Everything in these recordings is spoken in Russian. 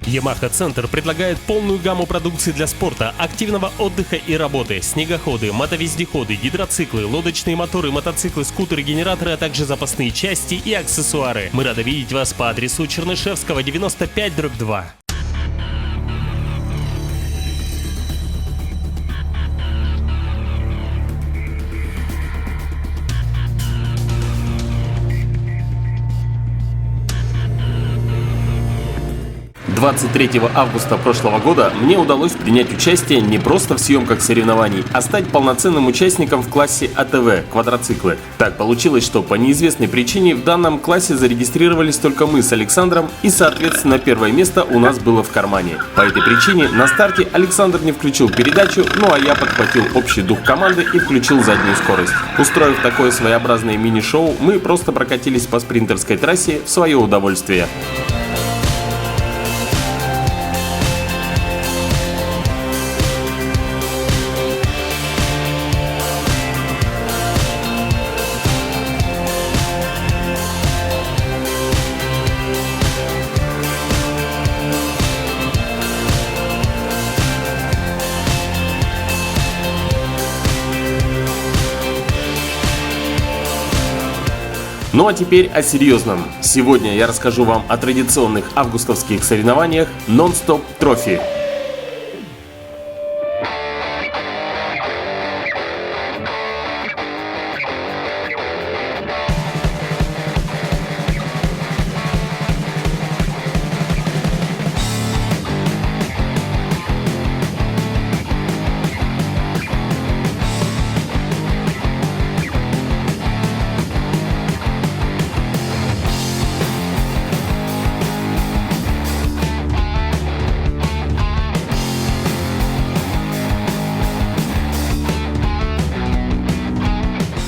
Yamaha Центр предлагает полную гамму продукции для спорта, активного отдыха и работы: снегоходы, мотовездеходы, гидроциклы, лодочные моторы, мотоциклы, скутеры, генераторы, а также запасные части и аксессуары. Мы рады видеть вас по адресу Чернышевского, 95/2. 23 августа прошлого года мне удалось принять участие не просто в съемках соревнований, а стать полноценным участником в классе АТВ – квадроциклы. Так получилось, что по неизвестной причине в данном классе зарегистрировались только мы с Александром, и, соответственно, первое место у нас было в кармане. По этой причине на старте Александр не включил передачу, ну а я подхватил общий дух команды и включил заднюю скорость. Устроив такое своеобразное мини-шоу, мы просто прокатились по спринтерской трассе в свое удовольствие. Ну а теперь о серьезном. Сегодня я расскажу вам о традиционных августовских соревнованиях Non-Stop Trophy.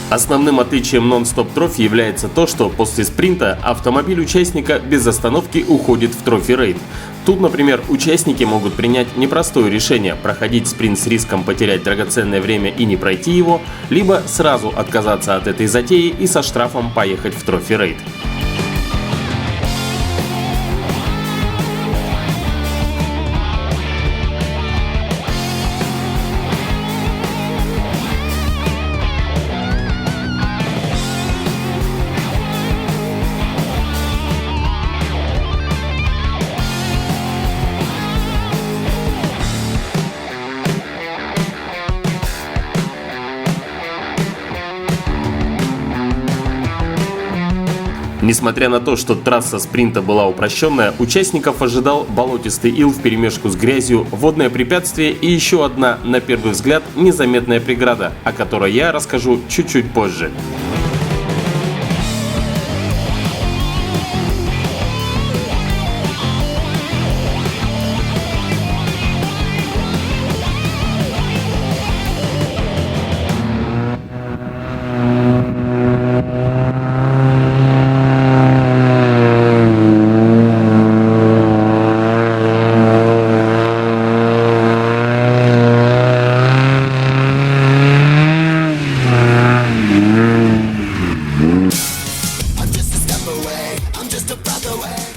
Основным отличием Non-Stop Trophy является то, что после спринта автомобиль участника без остановки уходит в трофи-рейд. Тут, например, участники могут принять непростое решение – проходить спринт с риском потерять драгоценное время и не пройти его, либо сразу отказаться от этой затеи и со штрафом поехать в трофи-рейд. Несмотря на то, что трасса спринта была упрощенная, участников ожидал болотистый ил вперемешку с грязью, водное препятствие и еще одна, на первый взгляд, незаметная преграда, о которой я расскажу чуть-чуть позже.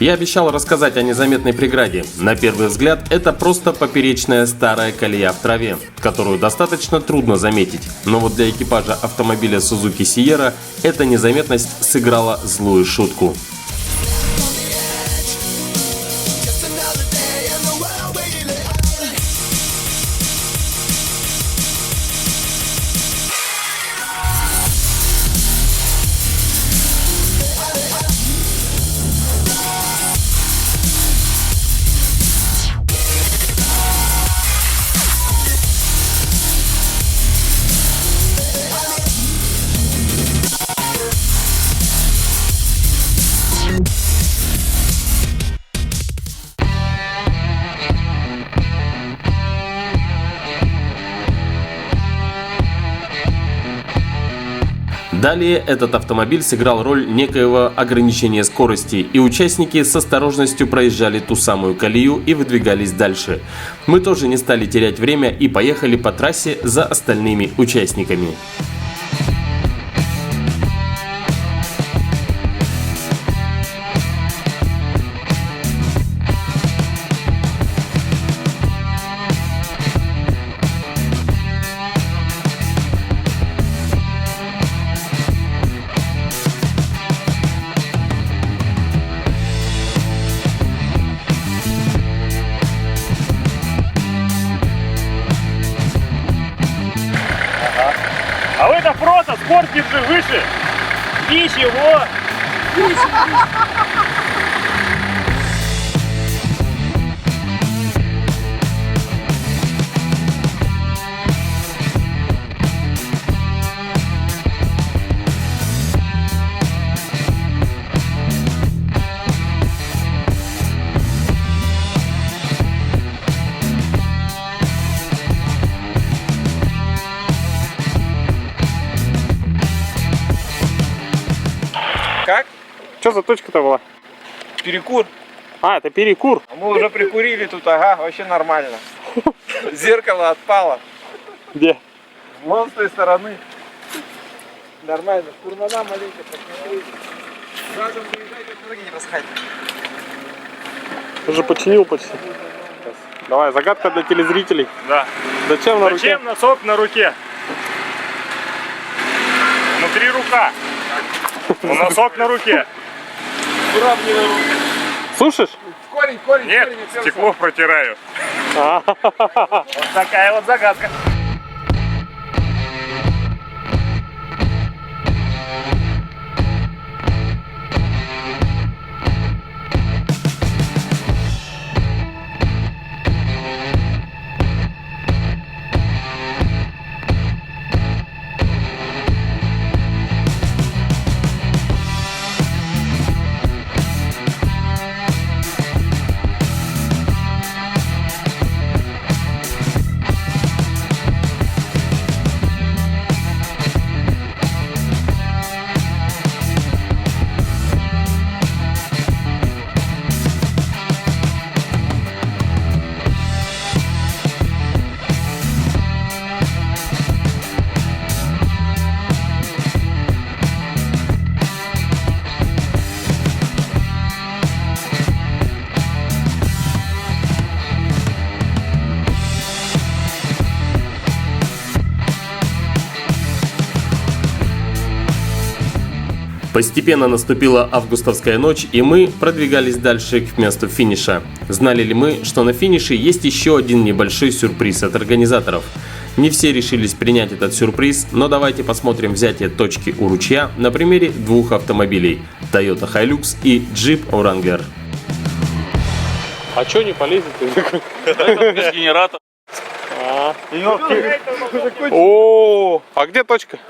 Я обещал рассказать о незаметной преграде. На первый взгляд, это просто поперечная старая колея в траве, которую достаточно трудно заметить. Но вот для экипажа автомобиля Suzuki Sierra эта незаметность сыграла злую шутку. Далее этот автомобиль сыграл роль некоего ограничения скорости, и участники с осторожностью проезжали ту самую колею и выдвигались дальше. Мы тоже не стали терять время и поехали по трассе за остальными участниками. упор держи выше. Ничего. Как? Что за точка-то была? Перекур. А, это перекур. Мы уже прикурили тут, ага, вообще нормально. Зеркало отпало. Где? Вон с той стороны. Нормально. Курмана маленько посмотри. Задом выезжайте, ноги не расходите. Уже починил почти. Давай, загадка для телезрителей. Да. Зачем на руке? Зачем носок на руке? Внутри рука. Но носок на руке. Выравнивай руки. Слушаешь? Корень, корень, Нет, корень. отверстие. стекло протираю. А, Вот такая вот загадка. Постепенно наступила августовская ночь, и мы продвигались дальше к месту финиша. Знали ли мы, что на финише есть еще один небольшой сюрприз от организаторов? Не все решились принять этот сюрприз, но давайте посмотрим взятие точки у ручья на примере двух автомобилей – Toyota Hilux и Jeep Wrangler. а что не полезет? Без генератора. О, а где точка?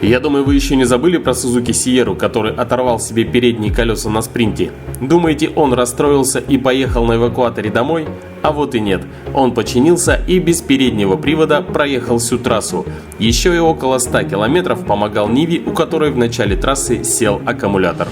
Я думаю, вы еще не забыли про Suzuki Sierra, который оторвал себе передние колеса на спринте. Думаете, он расстроился и поехал на эвакуаторе домой? А вот и нет. Он починился и без переднего привода проехал всю трассу. Еще и около 100 километров помогал Ниве, у которой в начале трассы сел аккумулятор.